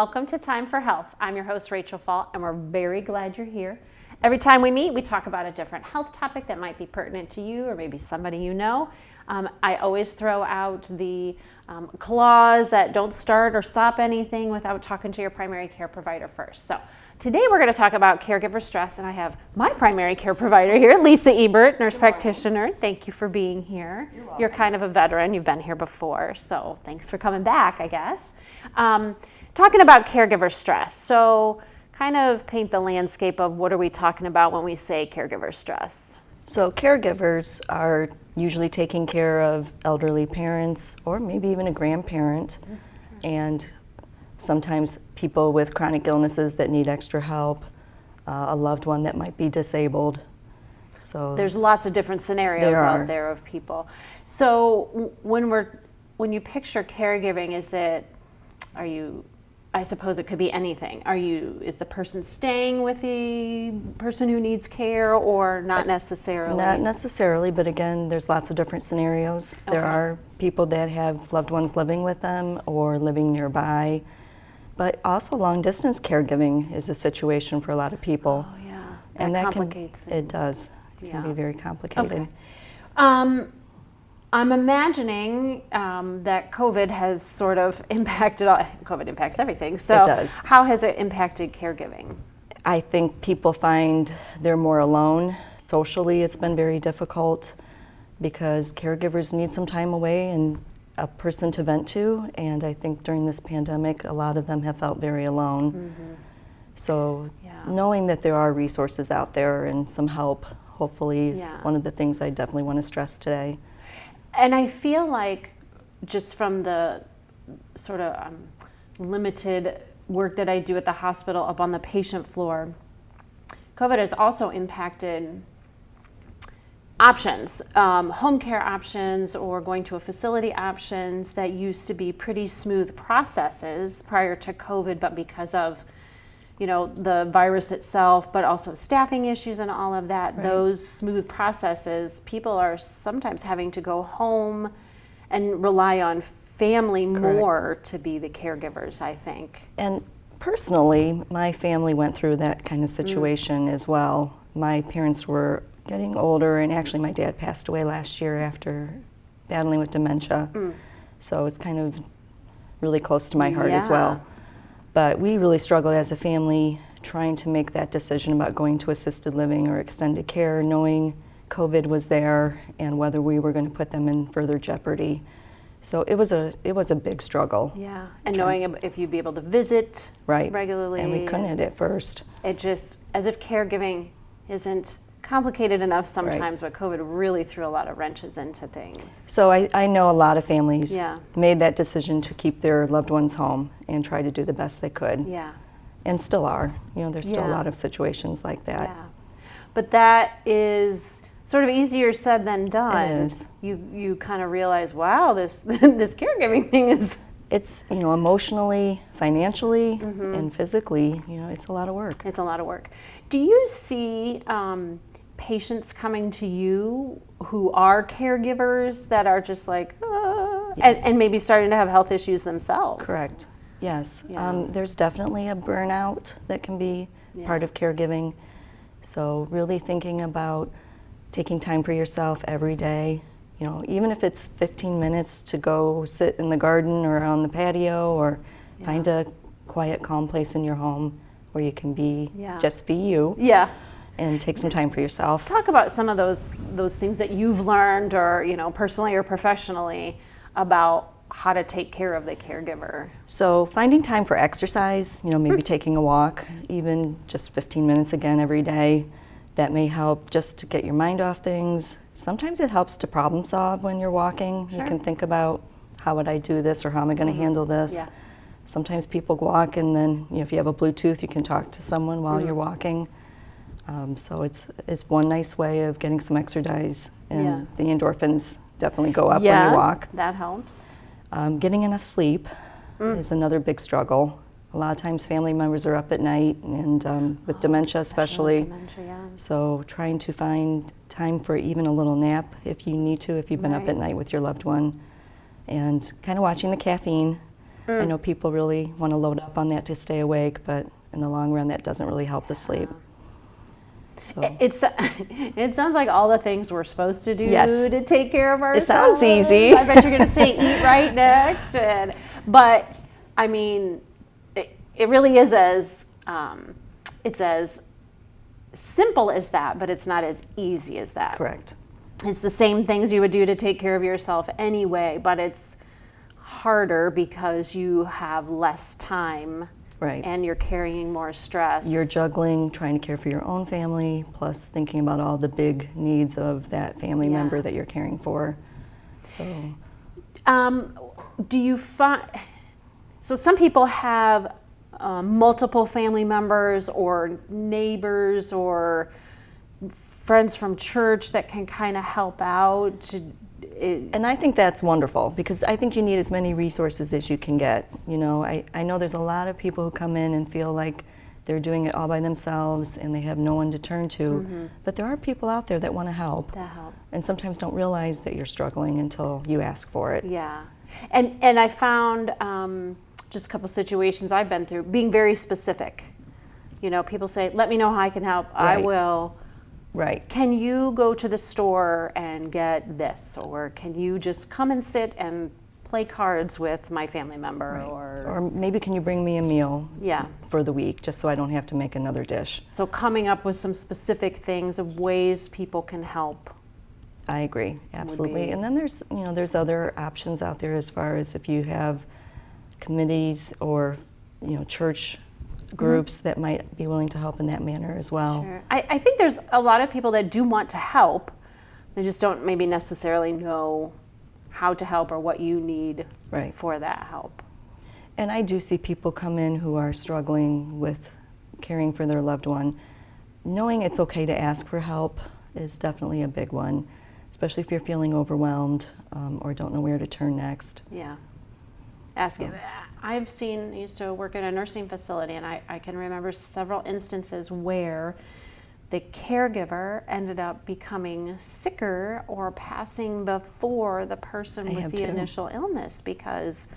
welcome to Time for Health. I'm your host, Rachel Fall, and we're very glad you're here. Every time we meet, we talk about a different health topic that might be pertinent to you or maybe somebody you know. I always throw out the clause that don't start or stop anything without talking to your primary care provider first. So today we're going to talk about caregiver stress, and I have my primary care provider here, Lisa Ebert, nurse practitioner. Thank you for being here. You're welcome. You're kind of a veteran. You've been here before, so thanks for coming back, I guess. Talking about caregiver stress. So kind of paint the landscape of what are we talking about when we say caregiver stress. So caregivers are usually taking care of elderly parents or maybe even a grandparent, and sometimes people with chronic illnesses that need extra help, a loved one that might be disabled. So There's lots of different scenarios out there of people. So when you picture caregiving, I suppose it could be anything. Is the person staying with the person who needs care, or not necessarily? Not necessarily, but again, there's lots of different scenarios. Okay. There are people that have loved ones living with them or living nearby, but also long distance caregiving is a situation for a lot of people. Oh yeah, And that complicates things. It does. It can be very complicated. Okay. I'm imagining that COVID has sort of impacted, COVID impacts everything. So It does. How has it impacted caregiving? I think people find they're more alone. Socially, it's been very difficult because caregivers need some time away and a person to vent to. And I think during this pandemic, a lot of them have felt very alone. Mm-hmm. So Yeah. knowing that there are resources out there and some help, hopefully, is Yeah. one of the things I definitely want to stress today. And I feel like, just from the sort of limited work that I do at the hospital up on the patient floor, COVID has also impacted options, home care options or going to a facility options that used to be pretty smooth processes prior to COVID, but because of the virus itself, but also staffing issues and all of that, Right. those smooth processes, people are sometimes having to go home and rely on family more to be the caregivers, I think. And personally, my family went through that kind of situation as well. My parents were getting older, and actually my dad passed away last year after battling with dementia. So it's kind of really close to my heart as Yeah. well. But we really struggled as a family trying to make that decision about going to assisted living or extended care, knowing COVID was there and whether we were going to put them in further jeopardy. So it was a big struggle. Yeah, and knowing if you'd be able to visit Right. regularly. And we couldn't at first. It just, as if caregiving isn't complicated enough sometimes, but COVID really threw a lot of wrenches into things. So I know a lot of families Yeah. made that decision to keep their loved ones home and try to do the best they could, Yeah, and still are. There's still a Yeah. lot of situations like that. yeah. But that is sort of easier said than done. It is. You kind of realize, wow, this this caregiving thing is. It's emotionally, financially, and physically, it's a lot of work. It's a lot of work. Do you see patients coming to you who are caregivers that are just like, Yes. and maybe starting to have health issues themselves? Correct. Yes. Yeah. There's definitely a burnout that can be part of caregiving. So really thinking about taking time for yourself every day. Even if it's 15 minutes to go sit in the garden or on the patio, or find a quiet, calm place in your home where you can just be you, Yeah. and take some time for yourself. Talk about some of those things that you've learned, or personally or professionally, about how to take care of the caregiver. So finding time for exercise, maybe taking a walk, even just 15 minutes again every day. That may help just to get your mind off things. Sometimes it helps to problem solve when you're walking. Sure. You can think about, how would I do this, or how am I going to handle this? Yeah. Sometimes people walk, and then if you have a Bluetooth, you can talk to someone while you're walking. So it's one nice way of getting some exercise, and the endorphins definitely go up when you walk. That helps. Getting enough sleep is another big struggle. A lot of times family members are up at night, and with dementia especially. Dementia, yeah. So trying to find time for even a little nap if you need to, if you've been up Right. at night with your loved one. And kind of watching the caffeine. I know people really want to load up on that to stay awake, but in the long run, that doesn't really help the sleep. So It sounds like all the things we're supposed to do Yes. to take care of ourselves. It sounds easy. I bet you're going to say eat right next. But I mean, it really is it's as simple as that, but it's not as easy as that. correct. It's the same things you would do to take care of yourself anyway, but it's harder because you have less time. Right. And you're carrying more stress. You're juggling, trying to care for your own family, plus thinking about all the big needs of that family Yeah. member that you're caring for. So Do you find, so some people have multiple family members or neighbors or friends from church that can kind of help out? And I think that's wonderful because I think you need as many resources as you can get. You know, I know there's a lot of people who come in and feel like they're doing it all by themselves and they have no one to turn to. But there are people out there that want to help. That help. And sometimes don't realize that you're struggling until you ask for it. Yeah. And I found just a couple situations I've been through being very specific. You know, people say, let me know how I can help. I Right. will. Right. Can you go to the store and get this? Or can you just come and sit and play cards with my family member? Right. Or Or maybe can you bring me a meal yeah. for the week just so I don't have to make another dish? So coming up with some specific things of ways people can help. I agree, absolutely. be- And then there's other options out there as far as if you have committees or church groups that might be willing to help in that manner as well. Sure. I think there's a lot of people that do want to help. They just don't maybe necessarily know how to help or what you need Right. for that help. And I do see people come in who are struggling with caring for their loved one. Knowing it's okay to ask for help is definitely a big one, especially if you're feeling overwhelmed or don't know where to turn next. Yeah. Asking. I used to work in a nursing facility, and I can remember several instances where the caregiver ended up becoming sicker or passing before the person I with have the too. initial illness because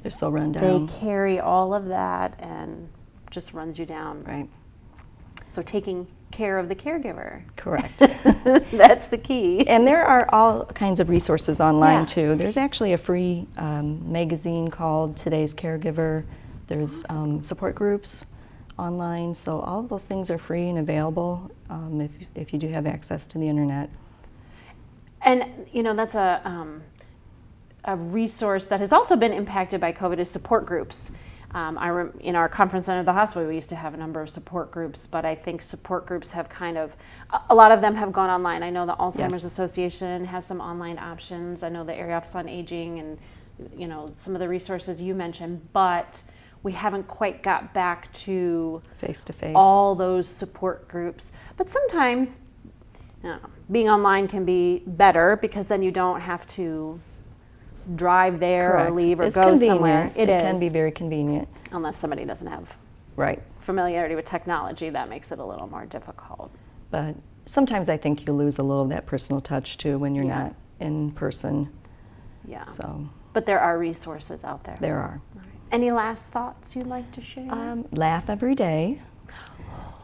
They're so run they down. carry all of that and just runs you down. Right, So taking care of the caregiver. correct. That's the key. And there are all kinds of resources online Yeah. too. There's actually a free magazine called Today's Caregiver. There's support groups online, so all of those things are free and available if you do have access to the internet. And that's a resource that has also been impacted by COVID is support groups. In our conference center at the hospital, we used to have a number of support groups, but I think support groups have a lot of them have gone online. I know the Alzheimer's Yes. Association has some online options. I know the Area Office on Aging and, some of the resources you mentioned, but we haven't quite got back to Face to face. all those support groups. But sometimes being online can be better because then you don't have to drive there Correct. or leave or It's go convenient. somewhere. It can be very convenient. Unless somebody doesn't have Right. familiarity with technology, that makes it a little more difficult. But sometimes I think you lose a little of that personal touch too when you're Yeah. not in person. Yeah. So But there are resources out there. there are. All right. Any last thoughts you'd like to share? Laugh every day.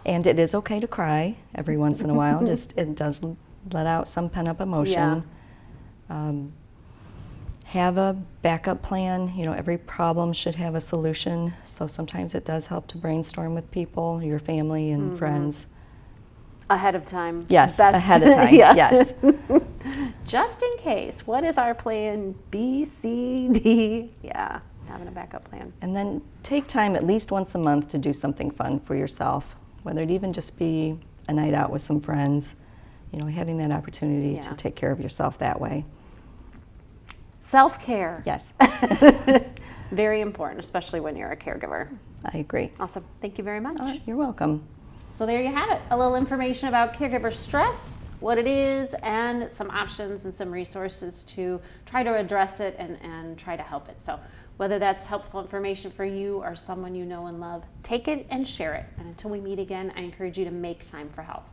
And it is okay to cry every once in a while. Just it does let out some pent-up emotion. Have a backup plan. Every problem should have a solution. So sometimes it does help to brainstorm with people, your family and friends. Ahead of time. Yes, Best- ahead of time. Yeah. Yes. Just in case. What is our plan B, C, D? Yeah, having a backup plan. And then take time at least once a month to do something fun for yourself, whether it even just be a night out with some friends. Having that opportunity to Yeah. take care of yourself that way. Self-care. Yes, Very important, especially when you're a caregiver. I agree. Awesome. Thank you very much. You're welcome. So there you have it, a little information about caregiver stress, what it is, and some options and some resources to try to address it and try to help it. So whether that's helpful information for you or someone you know and love, take it and share it. And until we meet again, I encourage you to make time for health.